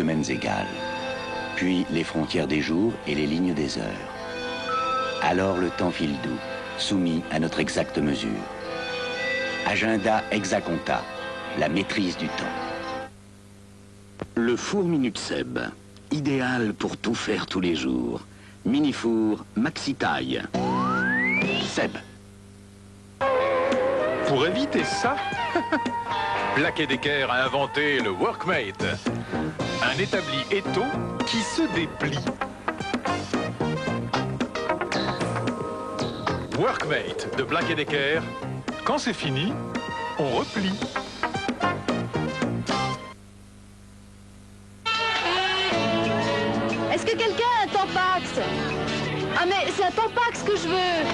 semaines égales. Puis les frontières des jours et les lignes des heures. Alors le temps file doux, soumis à notre exacte mesure. Agenda Hexaconta, la maîtrise du temps. Le four Minute Seb, idéal pour tout faire tous les jours. Mini-four, maxi-taille. Seb. Pour éviter ça, Black & Decker a inventé le Workmate. Un établi étau qui se déplie. Workmate de Black & Decker. Quand c'est fini, on replie. Est-ce que quelqu'un a un Tampax? Ah mais c'est un Tampax que je veux.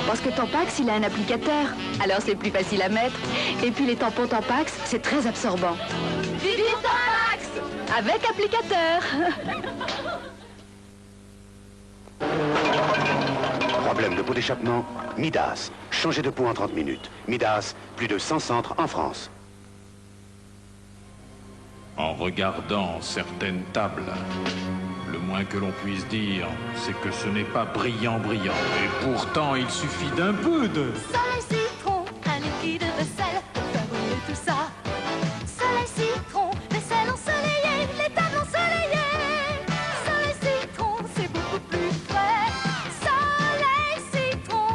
Parce que Tampax, il a un applicateur. Alors c'est plus facile à mettre. Et puis les tampons Tampax, c'est très absorbant. Vive Tampax! Avec applicateur. Problème de pot d'échappement, Midas. Changer de pot en 30 minutes. Midas, plus de 100 centres en France. En regardant certaines tables, le moins que l'on puisse dire, c'est que ce n'est pas brillant. Et pourtant, il suffit d'un peu de... Soleil citron, un liquide de vaisselle pour faire brûler tout ça. Soleil citron, vaisselle ensoleillée, les tables ensoleillées. Soleil citron, c'est beaucoup plus frais. Soleil citron,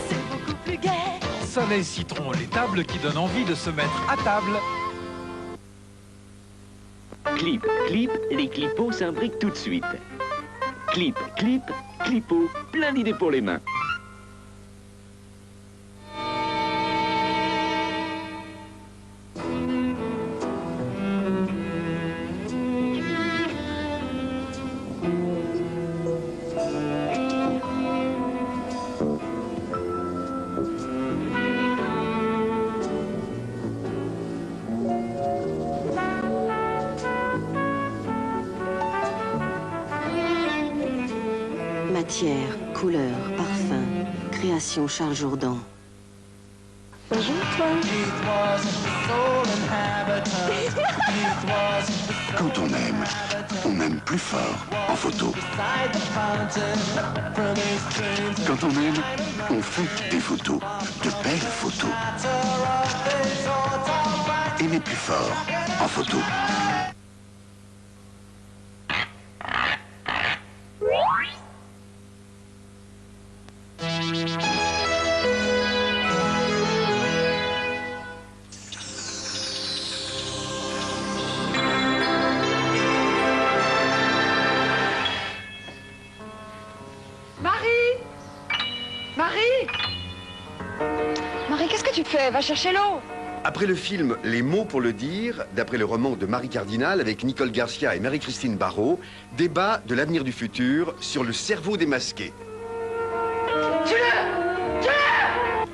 c'est beaucoup plus gai. Soleil citron, les tables qui donnent envie de se mettre à table. Clip, clip, les clipos s'imbriquent tout de suite. Clip, clip, clipo, plein d'idées pour les mains. Matière, couleur, parfum, création Charles Jourdan. Quand on aime plus fort en photo. Quand on aime, on fait des photos, de belles photos. Aimer plus fort en photo. Marie, qu'est-ce que tu fais? Va chercher l'eau. Après le film Les mots pour le dire, d'après le roman de Marie Cardinal avec Nicole Garcia et Marie-Christine Barrault, débat de l'avenir du futur sur le cerveau démasqué. Tue-le! Tue-le!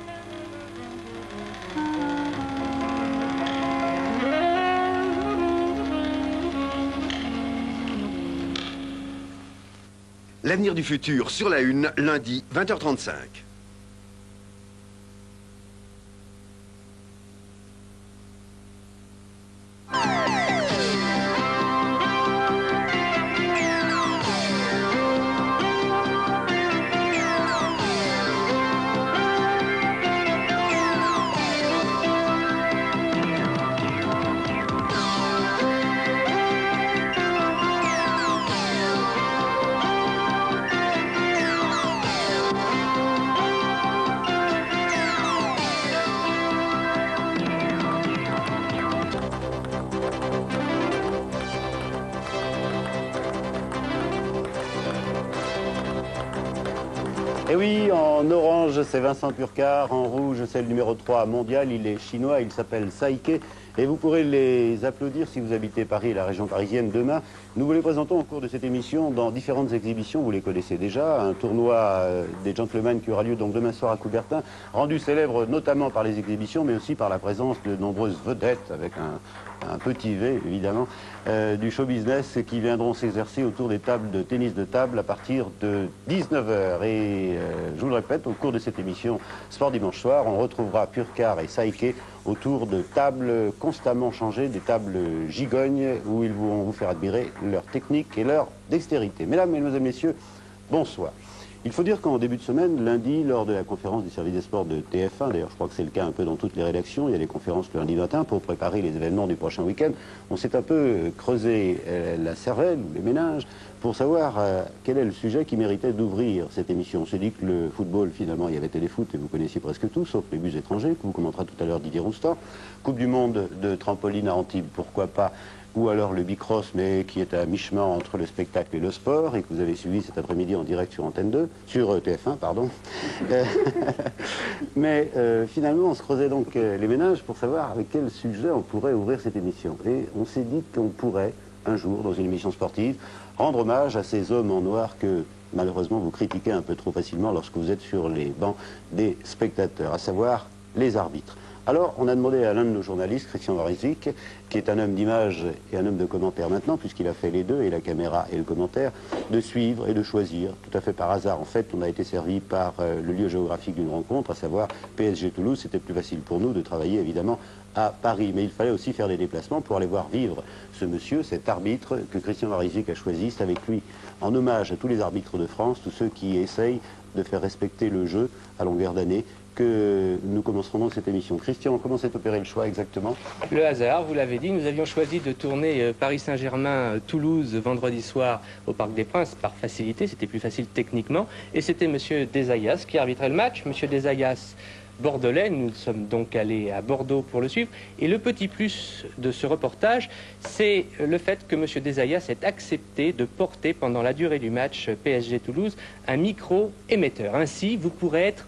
L'avenir du futur sur la Une, lundi, 20h35. Et oui, en orange, c'est Vincent Purcar, en rouge, c'est le numéro 3 mondial, il est chinois, il s'appelle Saike, et vous pourrez les applaudir si vous habitez Paris et la région parisienne demain. Nous vous les présentons au cours de cette émission dans différentes exhibitions, vous les connaissez déjà, un tournoi des gentlemen qui aura lieu donc demain soir à Coubertin, rendu célèbre notamment par les exhibitions, mais aussi par la présence de nombreuses vedettes, avec un petit V évidemment, du show business qui viendront s'exercer autour des tables de tennis de table à partir de 19h. Et je vous le répète, au cours de cette émission Sport Dimanche Soir, on retrouvera Purcar et Saike autour de tables constamment changées, des tables gigognes, où ils vont vous faire admirer leur technique et leur dextérité. Mesdames, Mesdemoiselles, Messieurs, bonsoir. Il faut dire qu'en début de semaine, lundi, lors de la conférence du service des sports de TF1, d'ailleurs je crois que c'est le cas un peu dans toutes les rédactions, il y a des conférences le lundi matin pour préparer les événements du prochain week-end, on s'est un peu creusé la cervelle, les méninges, pour savoir quel est le sujet qui méritait d'ouvrir cette émission. On s'est dit que le football, finalement, il y avait Téléfoot et vous connaissiez presque tout, sauf les buts étrangers, que vous commentera tout à l'heure Didier Roustan. Coupe du monde de trampoline à Antibes, pourquoi pas, ou alors le bicross, mais qui est à mi-chemin entre le spectacle et le sport, et que vous avez suivi cet après-midi en direct sur Antenne 2, sur TF1, pardon. Mais finalement, on se creusait donc les méninges pour savoir avec quel sujet on pourrait ouvrir cette émission. Et on s'est dit qu'on pourrait, un jour, dans une émission sportive, rendre hommage à ces hommes en noir que, malheureusement, vous critiquez un peu trop facilement lorsque vous êtes sur les bancs des spectateurs, à savoir les arbitres. Alors, on a demandé à l'un de nos journalistes, Christian Varisvik, qui est un homme d'image et un homme de commentaire maintenant, puisqu'il a fait les deux, et la caméra et le commentaire, de suivre et de choisir, tout à fait par hasard. En fait, on a été servi par le lieu géographique d'une rencontre, à savoir PSG Toulouse. C'était plus facile pour nous de travailler, évidemment, à Paris. Mais il fallait aussi faire des déplacements pour aller voir vivre ce monsieur, cet arbitre que Christian Varisvik a choisi. C'est avec lui, en hommage à tous les arbitres de France, tous ceux qui essayent de faire respecter le jeu à longueur d'année, que nous commencerons donc cette émission. Christian, comment s'est opéré le choix exactement? Le hasard, vous l'avez dit, nous avions choisi de tourner Paris-Saint-Germain-Toulouse vendredi soir au Parc des Princes par facilité, c'était plus facile techniquement, et c'était M. Desayas qui arbitrait le match. M. Desayas, bordelais, nous sommes donc allés à Bordeaux pour le suivre, et le petit plus de ce reportage, c'est le fait que M. Desayas ait accepté de porter pendant la durée du match PSG-Toulouse un micro-émetteur. Ainsi, vous pourrez être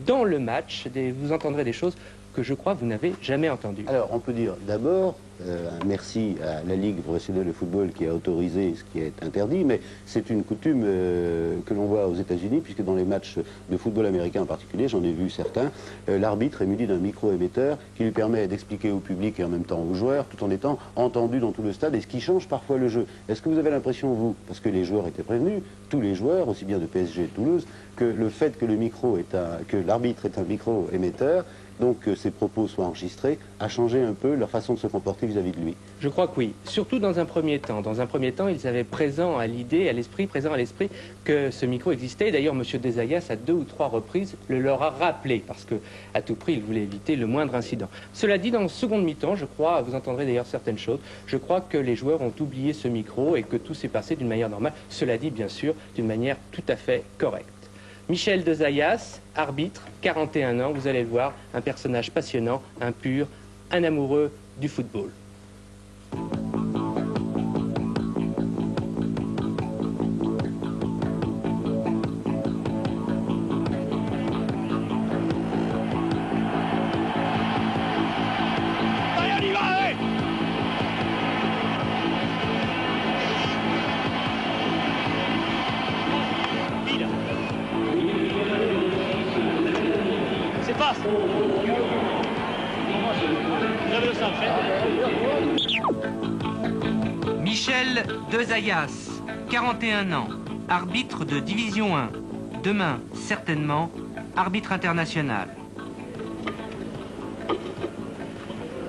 dans le match, vous entendrez des choses que je crois vous n'avez jamais entendues. Alors, on peut dire d'abord un merci à la Ligue professionnelle de football qui a autorisé ce qui est interdit, mais c'est une coutume que l'on voit aux États-Unis, puisque dans les matchs de football américain en particulier, j'en ai vu certains, l'arbitre est muni d'un micro-émetteur qui lui permet d'expliquer au public et en même temps aux joueurs, tout en étant entendu dans tout le stade, et ce qui change parfois le jeu. Est-ce que vous avez l'impression, vous, parce que les joueurs étaient prévenus, tous les joueurs, aussi bien de PSG et de Toulouse, que le fait que que l'arbitre est un micro-émetteur, donc que ses propos soient enregistrés, a changé un peu leur façon de se comporter vis-à-vis de lui? Je crois que oui. Surtout dans un premier temps. Dans un premier temps, ils avaient présent à l'esprit que ce micro existait. D'ailleurs, M. Desayas, à 2 ou 3 reprises, le leur a rappelé, parce que à tout prix, il voulait éviter le moindre incident. Cela dit, dans le second mi-temps, je crois, vous entendrez d'ailleurs certaines choses, je crois que les joueurs ont oublié ce micro et que tout s'est passé d'une manière normale. Cela dit, bien sûr, d'une manière tout à fait correcte. Michel Desayas, arbitre, 41 ans, vous allez le voir, un personnage passionnant, un pur, un amoureux du football. Michel Desayas, 41 ans, arbitre de Division 1. Demain, certainement, arbitre international.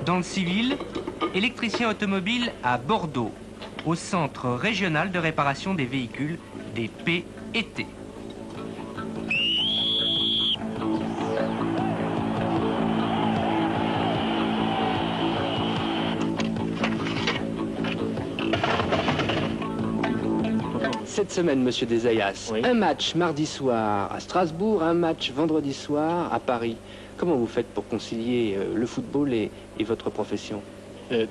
Dans le civil, électricien automobile à Bordeaux, au Centre régional de réparation des véhicules, des PET. Cette semaine, Monsieur Desayas, oui. Un match mardi soir à Strasbourg, un match vendredi soir à Paris. Comment vous faites pour concilier le football et votre profession?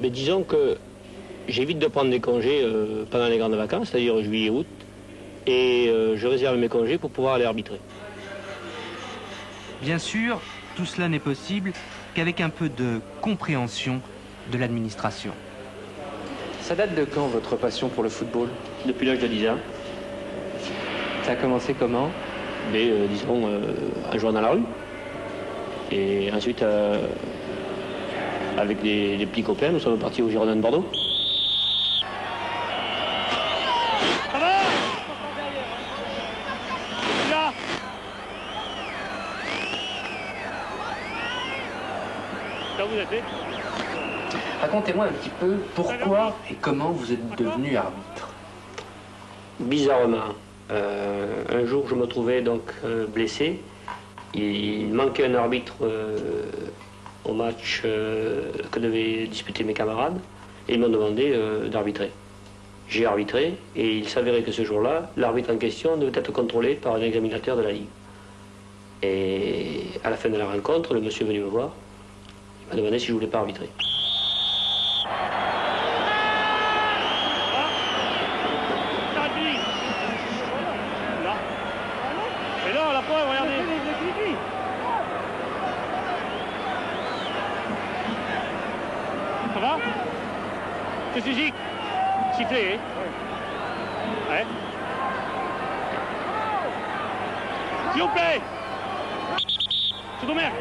Disons que j'évite de prendre des congés pendant les grandes vacances, c'est-à-dire juillet et août, et je réserve mes congés pour pouvoir aller arbitrer. Bien sûr, tout cela n'est possible qu'avec un peu de compréhension de l'administration. Ça date de quand, votre passion pour le football? Depuis l'âge de 10 ans. Ça a commencé comment? Disons, en jouant dans la rue. Et ensuite, avec des petits copains, nous sommes partis au Girondins de Bordeaux. Alors vous êtes... Racontez-moi un petit peu pourquoi et comment vous êtes devenu arbitre. Bizarrement, un jour je me trouvais donc blessé. Il manquait un arbitre au match que devaient disputer mes camarades et ils m'ont demandé d'arbitrer. J'ai arbitré et il s'avérait que ce jour-là, l'arbitre en question devait être contrôlé par un examinateur de la Ligue. Et à la fin de la rencontre, le monsieur est venu me voir, il m'a demandé si je voulais pas arbitrer. Et là, la preuve, regardez. Ça va? C'est Suzy. Sifflé, hein? Ouais. S'il vous plaît. Soudomer.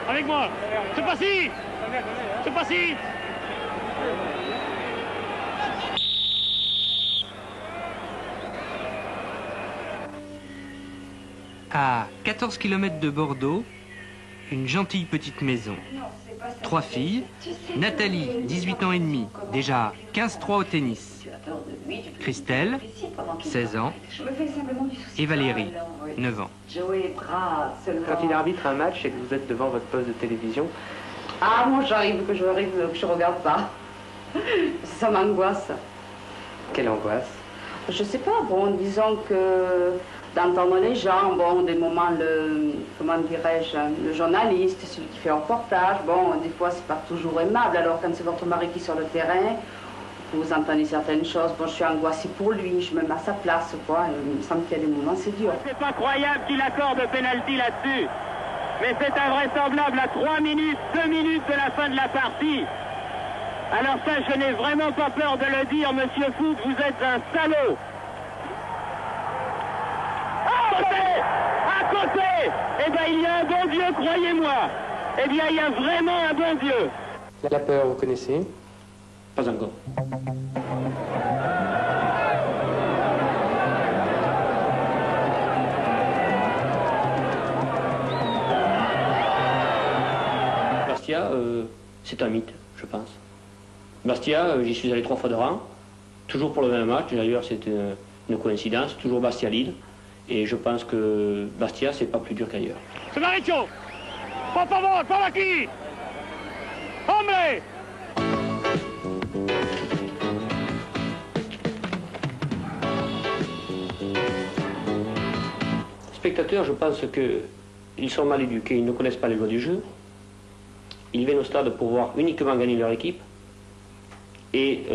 Avec moi. C'est pas-ci. C'est pas-ci. À 14 km de Bordeaux, une gentille petite maison. 3 filles, Nathalie, 18 ans et demi, déjà 15-3 au tennis. Christelle, 16 ans, et Valérie, 9 ans. Quand il arbitre un match et que vous êtes devant votre poste de télévision... Ah, moi j'arrive, que je regarde pas. Ça m'angoisse. Quelle angoisse? Je sais pas, bon, disons que d'entendre les gens, bon, des moments, comment dirais-je, le journaliste, celui qui fait un reportage, bon, des fois c'est pas toujours aimable, alors quand c'est votre mari qui est sur le terrain, vous entendez certaines choses, bon, je suis angoissée pour lui, je me mets à sa place, quoi, il me semble qu'il y a des moments, c'est dur. C'est pas croyable qu'il accorde le pénalty là-dessus, mais c'est invraisemblable à 3 minutes, 2 minutes de la fin de la partie. Alors ça, je n'ai vraiment pas peur de le dire, monsieur Foot, vous êtes un salaud. À côté, eh bien, il y a un bon Dieu, croyez-moi. Eh bien, il y a vraiment un bon Dieu. La peur, vous connaissez? Pas encore. Bastia, c'est un mythe, je pense. Bastia, j'y suis allé 3 fois de rang, toujours pour le même match. D'ailleurs, c'est une coïncidence, toujours Bastia-Lille. Et je pense que Bastia, c'est pas plus dur qu'ailleurs. C'est Maricio. Por favor, por aquí. Hombre. Les spectateurs, je pense qu'ils sont mal éduqués, ils ne connaissent pas les lois du jeu. Ils viennent au stade pour voir uniquement gagner leur équipe et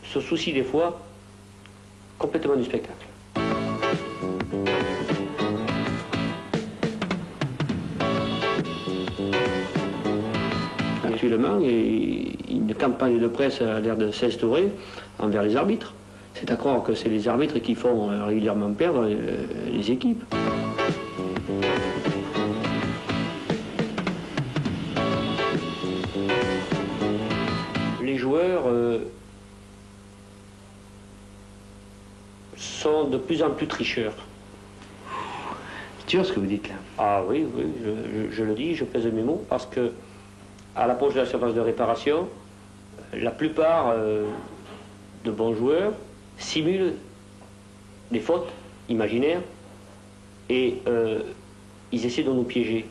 se soucient des fois complètement du spectacle. Actuellement, une campagne de presse a l'air de s'instaurer envers les arbitres. C'est à croire que c'est les arbitres qui font régulièrement perdre les équipes. Les joueurs sont de plus en plus tricheurs. C'est dur ce que vous dites là. Ah oui, oui, je le dis, je pèse mes mots, parce que à l'approche de la surface de réparation, la plupart de bons joueurs simulent des fautes imaginaires et ils essaient de nous piéger.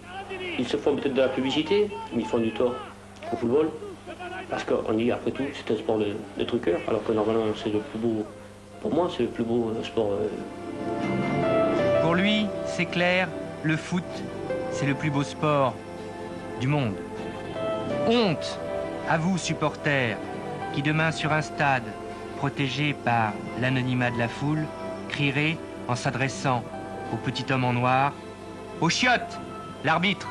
Ils se font peut-être de la publicité, mais ils font du tort au football. Parce qu'on dit, après tout, c'est un sport de truqueur, alors que normalement, c'est le plus beau, pour moi, c'est le plus beau sport. Pour lui, c'est clair, le foot, c'est le plus beau sport du monde. Honte à vous, supporters, qui demain sur un stade, protégé par l'anonymat de la foule, crierez en s'adressant au petit homme en noir, « Au chiottes, l'arbitre !»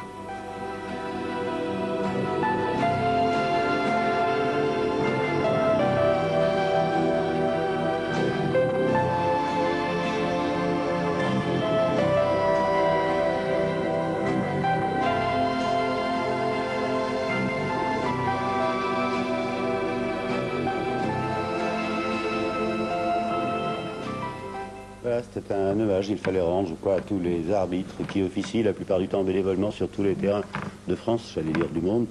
Voilà, c'était un hommage, il fallait rendre, je crois, à tous les arbitres qui officient la plupart du temps bénévolement sur tous les terrains de France, j'allais dire du monde.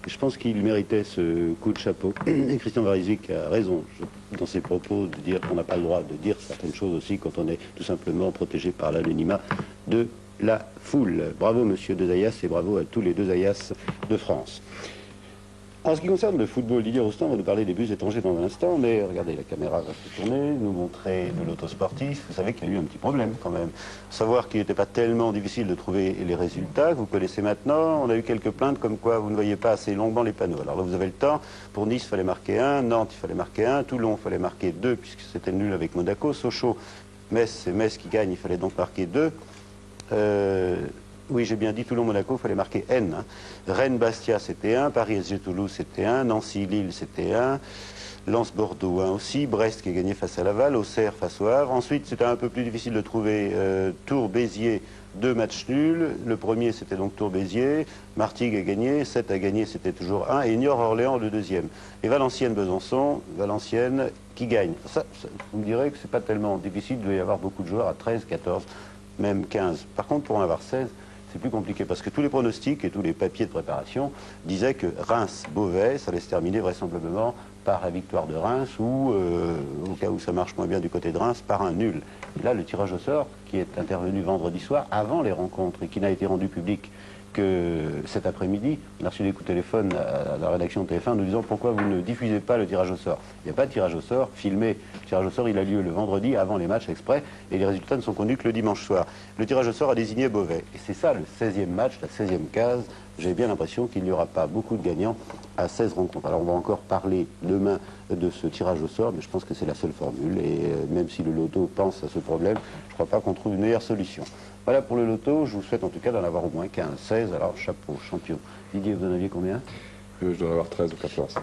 Je pense qu'il méritait ce coup de chapeau. Et Christian Varizig a raison dans ses propos de dire qu'on n'a pas le droit de dire certaines choses aussi quand on est tout simplement protégé par l'anonymat de la foule. Bravo Monsieur De Zayas et bravo à tous les De Zayas de France. En ce qui concerne le football, Didier Rostand va nous parler des bus étrangers dans un instant, mais regardez, la caméra va se tourner, nous montrer de l'autosportif. Vous savez qu'il y a eu un petit problème quand même. Savoir qu'il n'était pas tellement difficile de trouver les résultats, que vous connaissez maintenant. On a eu quelques plaintes comme quoi vous ne voyez pas assez longuement les panneaux. Alors là, vous avez le temps. Pour Nice, il fallait marquer 1, Nantes, il fallait marquer 1, Toulon, il fallait marquer 2, puisque c'était nul avec Monaco, Sochaux, Metz, c'est Metz qui gagne, il fallait donc marquer 2. Oui, j'ai bien dit Toulon-Monaco, il fallait marquer N. Hein. Rennes-Bastia, c'était 1. Paris-SG-Toulouse, c'était 1. Nancy-Lille, c'était 1. Lens-Bordeaux, 1 aussi. Brest qui a gagné face à Laval. Auxerre face au Havre. Ensuite, c'était un peu plus difficile de trouver Tours-Béziers, 2 matchs nuls. Le premier, c'était donc Tours-Béziers. Martigues a gagné. 7 a gagné, c'était toujours 1. Et Niort-Orléans, le deuxième. Et Valenciennes-Besançon, Valenciennes qui gagne. Ça, vous me direz que c'est pas tellement difficile. Il doit y avoir beaucoup de joueurs à 13, 14, même 15. Par contre, pour en avoir 16, c'est plus compliqué parce que tous les pronostics et tous les papiers de préparation disaient que Reims-Beauvais, ça allait se terminer vraisemblablement par la victoire de Reims ou, au cas où ça marche moins bien du côté de Reims, par un nul. Et là, le tirage au sort qui est intervenu vendredi soir, avant les rencontres, et qui n'a été rendu public que cet après-midi, on a reçu des coups de téléphone à la rédaction de TF1 nous disant pourquoi vous ne diffusez pas le tirage au sort. Il n'y a pas de tirage au sort filmé. Le tirage au sort, il a lieu le vendredi avant les matchs exprès et les résultats ne sont connus que le dimanche soir. Le tirage au sort a désigné Beauvais. Et c'est ça le 16e match, la 16e case. J'ai bien l'impression qu'il n'y aura pas beaucoup de gagnants à 16 rencontres. Alors on va encore parler demain de ce tirage au sort, mais je pense que c'est la seule formule. Et même si le loto pense à ce problème, je ne crois pas qu'on trouve une meilleure solution. Voilà pour le loto, je vous souhaite en tout cas d'en avoir au moins 15, 16, alors chapeau, champion. Didier, vous en aviez combien? Je dois en avoir 13 ou 14.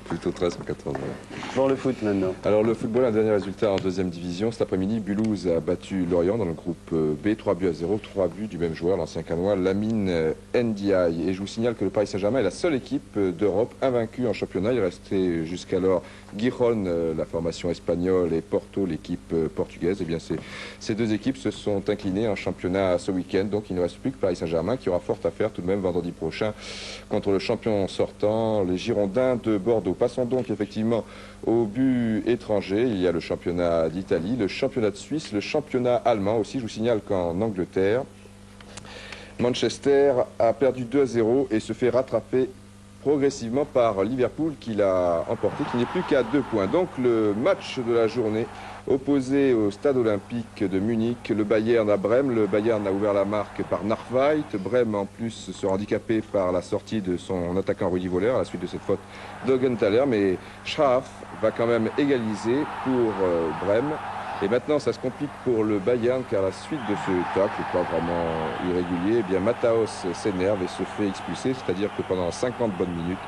Plutôt 13 ou 14, voilà. Pour le foot maintenant. Alors le football, un dernier résultat en deuxième division. Cet après-midi, Mulhouse a battu Lorient dans le groupe B, 3 buts à 0, 3 buts du même joueur, l'ancien Canois, Lamine Ndiaye. Et je vous signale que le Paris Saint-Germain est la seule équipe d'Europe invaincue en championnat. Il restait jusqu'alors Gijón, la formation espagnole, et Porto, l'équipe portugaise. Et bien ces deux équipes se sont inclinées en championnat ce week-end. Donc il ne reste plus que Paris Saint-Germain qui aura fort à faire tout de même vendredi prochain contre le champion sortant, les Girondins de Bordeaux. Passons donc effectivement au but étranger. Il y a le championnat d'Italie, le championnat de Suisse, le championnat allemand aussi. Je vous signale qu'en Angleterre, Manchester a perdu 2 à 0 et se fait rattraper progressivement par Liverpool qui l'a emporté, qui n'est plus qu'à 2 points. Donc le match de la journée opposé au stade olympique de Munich, le Bayern à Brême. Le Bayern a ouvert la marque par Narveit. Brême en plus sera handicapé par la sortie de son attaquant Rudi Völler à la suite de cette faute d'Augenthaler. Mais Schaaf va quand même égaliser pour Brême. Et maintenant, ça se complique pour le Bayern, car à la suite de ce tacle, pas vraiment irrégulier, eh bien Mataos s'énerve et se fait expulser, c'est-à-dire que pendant 50 bonnes minutes,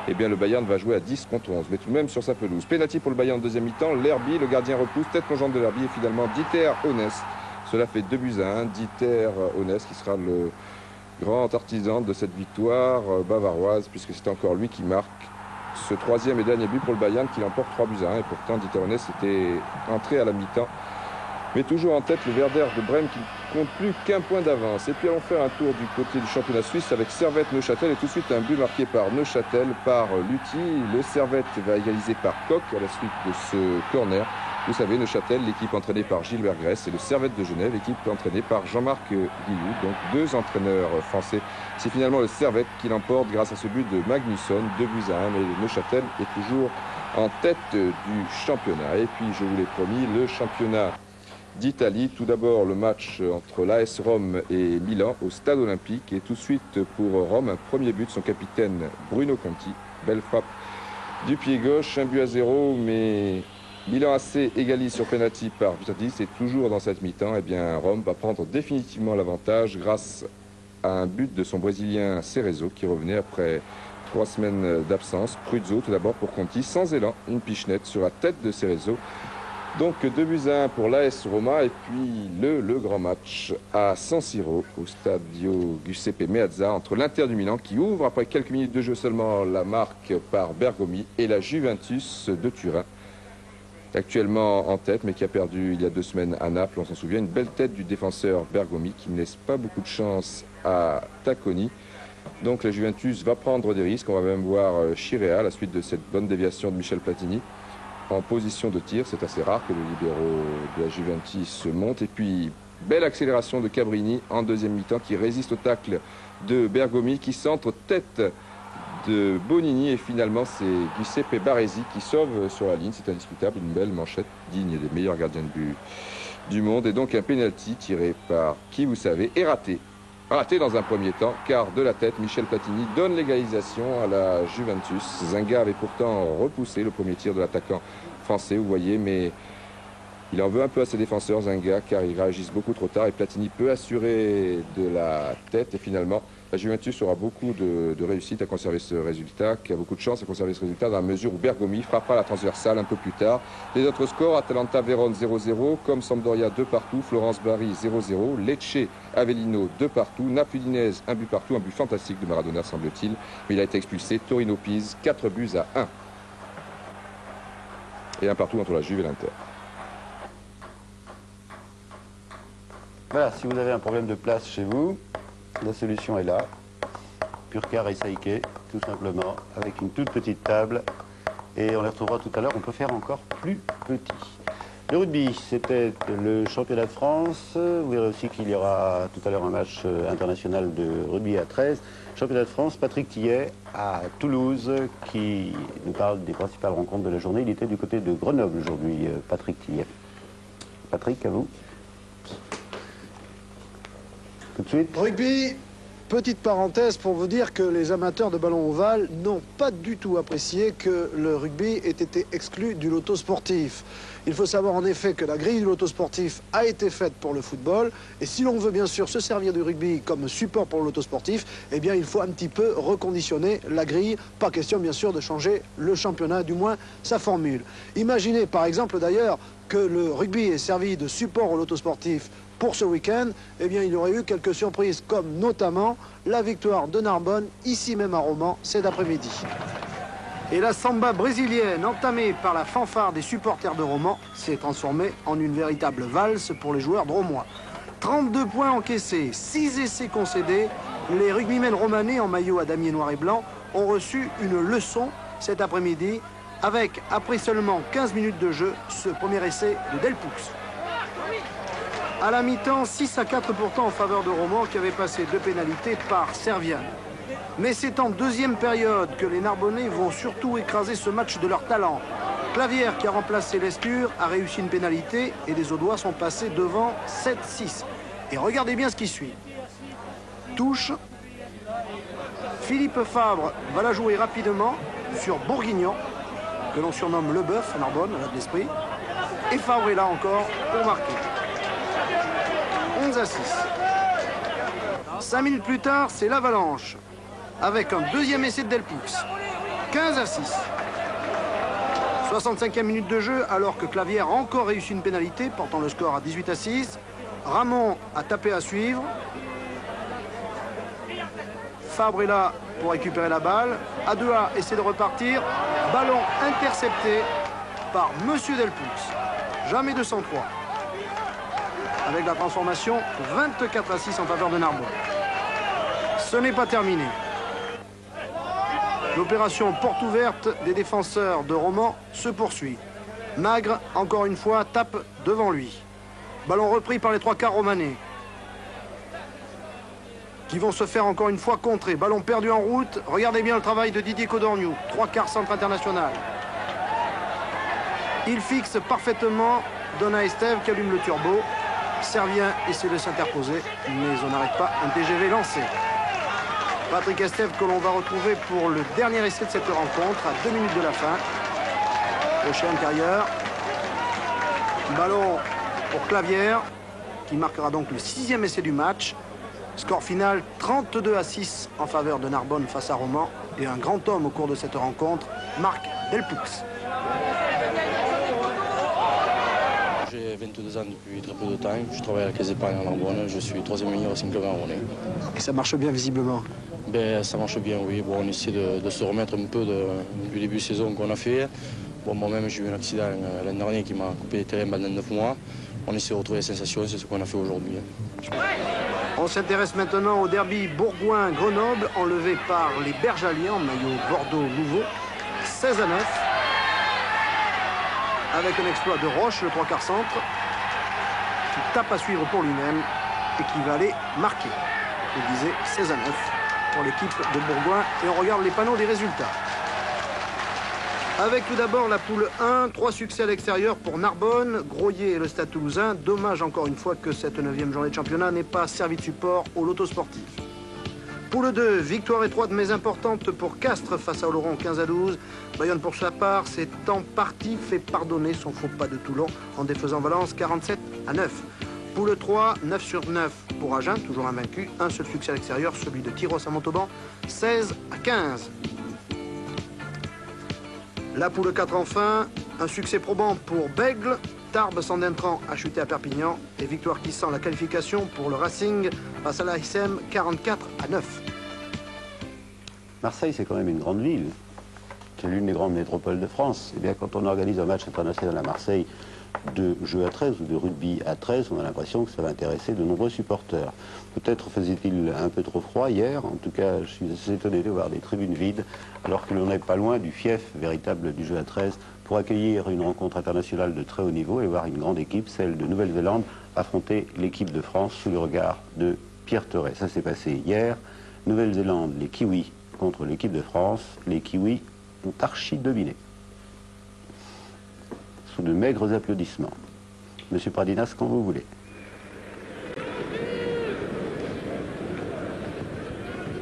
eh bien le Bayern va jouer à 10 contre 11, mais tout de même sur sa pelouse. Pénalty pour le Bayern en deuxième mi-temps, Lerby, le gardien repousse, tête plongeante de Lerby, et finalement Dieter Honest. Cela fait 2 buts à 1, Dieter Honest qui sera le grand artisan de cette victoire bavaroise, puisque c'est encore lui qui marque ce troisième et dernier but pour le Bayern qui l'emporte 3 buts à 1. Et pourtant, Dieter Honest était entré à la mi-temps. Mais toujours en tête, le Werder de Brême qui ne compte plus qu'un point d'avance. Et puis allons faire un tour du côté du championnat suisse avec Servette-Neuchâtel. Et tout de suite, un but marqué par Neuchâtel, par Luthi. Le Servette va égaliser par Koch à la suite de ce corner. Vous savez, Neuchâtel, l'équipe entraînée par Gilbert Grèce, et le Servette de Genève, l'équipe entraînée par Jean-Marc Guillou. Donc 2 entraîneurs français. C'est finalement le Servette qui l'emporte grâce à ce but de Magnusson, 2 buts à 1. Mais Neuchâtel est toujours en tête du championnat. Et puis, je vous l'ai promis, le championnat d'Italie. Tout d'abord, le match entre l'AS Rome et Milan au stade olympique. Et tout de suite, pour Rome, un premier but de son capitaine Bruno Conti. Belle frappe du pied gauche, 1 but à 0, mais Milan AC égalise sur penalty par Virdis. Et toujours dans cette mi-temps, eh bien, Rome va prendre définitivement l'avantage grâce à un but de son Brésilien Cerezo qui revenait après 3 semaines d'absence. Pruzzo tout d'abord pour Conti, sans élan, une pichenette sur la tête de Cerezo. Donc 2 buts à 1 pour l'AS Roma. Et puis le grand match à San Siro au Stadio Giuseppe Meazza entre l'Inter du Milan qui ouvre après quelques minutes de jeu seulement la marque par Bergomi et la Juventus de Turin, actuellement en tête mais qui a perdu il y a 2 semaines à Naples. On s'en souvient, une belle tête du défenseur Bergomi qui ne laisse pas beaucoup de chance à Tacconi. Donc la Juventus va prendre des risques. On va même voir Chirea à la suite de cette bonne déviation de Michel Platini en position de tir. C'est assez rare que le libéro de la Juventus se monte. Et puis, belle accélération de Cabrini en deuxième mi-temps qui résiste au tacle de Bergomi, qui centre tête de Bonini. Et finalement, c'est Giuseppe Baresi qui sauve sur la ligne. C'est indiscutable, une belle manchette digne des meilleurs gardiens de but du monde. Et donc un pénalty tiré par qui vous savez est raté. Raté dans un premier temps, car de la tête, Michel Platini donne l'égalisation à la Juventus. Zinga avait pourtant repoussé le premier tir de l'attaquant français, vous voyez, mais il en veut un peu à ses défenseurs, Zinga, car ils réagissent beaucoup trop tard et Platini peut assurer de la tête. Et finalement, la Juventus aura beaucoup de réussite à conserver ce résultat, qui a beaucoup de chance à conserver ce résultat dans la mesure où Bergomi frappera la transversale un peu plus tard. Les autres scores, Atalanta-Vérone 0-0, comme Sampdoria 2 partout, Florence-Bari 0-0, Lecce-Avellino 2 partout, Naples-Udinese 1 but partout, un but fantastique de Maradona semble-t-il, mais il a été expulsé. Torino-Pise 4 buts à 1. Et un partout entre la Juve et l'Inter. Voilà, si vous avez un problème de place chez vous, la solution est là. Purcar et Saïké, tout simplement, avec une toute petite table. Et on les retrouvera tout à l'heure, on peut faire encore plus petit. Le rugby, c'était le championnat de France. Vous verrez aussi qu'il y aura tout à l'heure un match international de rugby à 13. Championnat de France, Patrick Tillet à Toulouse, qui nous parle des principales rencontres de la journée. Il était du côté de Grenoble aujourd'hui, Patrick Tillet. Patrick, à vous. Tout de suite. Rugby, petite parenthèse pour vous dire que les amateurs de ballon ovale n'ont pas du tout apprécié que le rugby ait été exclu du loto sportif. Il faut savoir en effet que la grille du loto sportif a été faite pour le football et si l'on veut bien sûr se servir du rugby comme support pour le loto sportif, eh bien il faut un petit peu reconditionner la grille. Pas question bien sûr de changer le championnat, du moins sa formule. Imaginez par exemple d'ailleurs que le rugby ait servi de support au loto sportif pour ce week-end, eh bien, il y aurait eu quelques surprises, comme notamment la victoire de Narbonne, ici même à Romans, cet après-midi. Et la samba brésilienne, entamée par la fanfare des supporters de Romans, s'est transformée en une véritable valse pour les joueurs dromois. 32 points encaissés, 6 essais concédés, les rugbymen romanais en maillot à damier noir et blanc ont reçu une leçon cet après-midi, avec, après seulement 15 minutes de jeu, ce premier essai de Delpoux. À la mi-temps, 6-4 pourtant en faveur de Romans qui avait passé 2 pénalités par Servian. Mais c'est en deuxième période que les Narbonnais vont surtout écraser ce match de leur talent. Clavière, qui a remplacé Lescure, a réussi une pénalité et les Audois sont passés devant 7-6. Et regardez bien ce qui suit. Touche. Philippe Fabre va la jouer rapidement sur Bourguignon, que l'on surnomme Le Bœuf à Narbonne, à l'esprit. Et Fabre est là encore pour marquer. 11-6. 5 minutes plus tard, c'est l'Avalanche, avec un deuxième essai de Delpoux. 15-6. 65e minute de jeu, alors que Clavière a encore réussi une pénalité, portant le score à 18-6. Ramon a tapé à suivre. Fabre est là pour récupérer la balle. A2A essaie de repartir. Ballon intercepté par Monsieur Delpoux. Jamais 203. Avec la transformation 24-6 en faveur de Narbonne. Ce n'est pas terminé. L'opération porte ouverte des défenseurs de Romans se poursuit. Magre, encore une fois, tape devant lui. Ballon repris par les 3 quarts romanais, qui vont se faire encore une fois contrer. Ballon perdu en route. Regardez bien le travail de Didier Codorniou. 3 quarts centre international. Il fixe parfaitement Donna Estève qui allume le turbo. Servien essaie de s'interposer, mais on n'arrête pas un TGV lancé. Patrick Estève que l'on va retrouver pour le dernier essai de cette rencontre à 2 minutes de la fin. Crochet intérieur. Ballon pour Clavière, qui marquera donc le 6e essai du match. Score final 32-6 en faveur de Narbonne face à Romans. Et un grand homme au cours de cette rencontre, Marc Delpoux. J'ai 22 ans depuis très peu de temps. Je travaille à la Caisse d'épargne à Narbonne. Je suis 3e meilleur au Sinclair Narbonnais. Et ça marche bien visiblement? Ben, ça marche bien, oui. Bon, on essaie de se remettre un peu du début de saison qu'on a fait. Bon, moi-même, j'ai eu un accident l'année dernière qui m'a coupé les terrains pendant 9 mois. On essaie de retrouver les sensations, c'est ce qu'on a fait aujourd'hui. On s'intéresse maintenant au derby Bourgoin-Grenoble, enlevé par les Bergaliens en maillot Bordeaux nouveau, 16 à 9. Avec un exploit de Roche, le 3/4 centre, qui tape à suivre pour lui-même et qui va aller marquer. Je disais 16 à 9 pour l'équipe de Bourgoin. Et on regarde les panneaux des résultats. Avec tout d'abord la poule 1, 3 succès à l'extérieur pour Narbonne, Groyer et le Stade Toulousain. Dommage encore une fois que cette 9e journée de championnat n'ait pas servi de support au loto sportif. Poule 2, victoire étroite mais importante pour Castres face à Oloron 15 à 12. Bayonne pour sa part s'est en partie fait pardonner son faux pas de Toulon en défaisant Valence 47 à 9. Poule 3, 9 sur 9 pour Agen, toujours invaincu. Un seul succès à l'extérieur, celui de Tyros à Montauban, 16 à 15. La poule 4 enfin, un succès probant pour Bègle. Tarbes sans d'Intran a chuté à Perpignan et victoire qui sent la qualification pour le Racing face à l'ASM 44 à 9. Marseille, c'est quand même une grande ville. C'est l'une des grandes métropoles de France. Et bien, quand on organise un match international à Marseille de jeu à 13 ou de rugby à 13, on a l'impression que ça va intéresser de nombreux supporters. Peut-être faisait-il un peu trop froid hier. En tout cas, je suis assez étonné de voir des tribunes vides, alors que l'on n'est pas loin du fief véritable du jeu à 13 pour accueillir une rencontre internationale de très haut niveau et voir une grande équipe, celle de Nouvelle-Zélande, affronter l'équipe de France sous le regard de Pierre Teuret. Ça s'est passé hier. Nouvelle-Zélande, les Kiwis contre l'équipe de France. Les Kiwis ont archi dominé. Sous de maigres applaudissements. Monsieur Pradinas, quand vous voulez.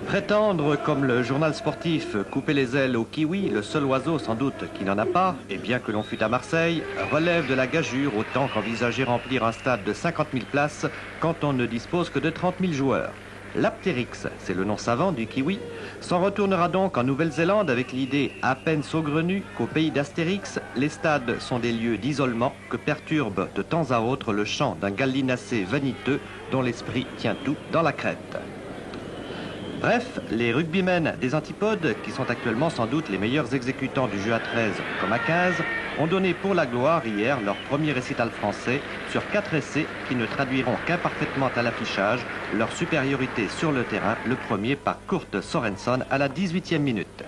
Prétendre, comme le journal sportif, couper les ailes au kiwi, le seul oiseau sans doute qui n'en a pas, et bien que l'on fût à Marseille, relève de la gageure autant qu'envisager remplir un stade de 50 000 places quand on ne dispose que de 30 000 joueurs. L'Aptérix, c'est le nom savant du kiwi, s'en retournera donc en Nouvelle-Zélande avec l'idée à peine saugrenue qu'au pays d'Astérix, les stades sont des lieux d'isolement que perturbe de temps à autre le chant d'un gallinacé vaniteux dont l'esprit tient tout dans la crête. Bref, les rugbymen des Antipodes, qui sont actuellement sans doute les meilleurs exécutants du jeu à 13 comme à 15, ont donné pour la gloire hier leur premier récital français sur 4 essais qui ne traduiront qu'imparfaitement à l'affichage leur supériorité sur le terrain, le premier par Kurt Sorensen à la 18e minute.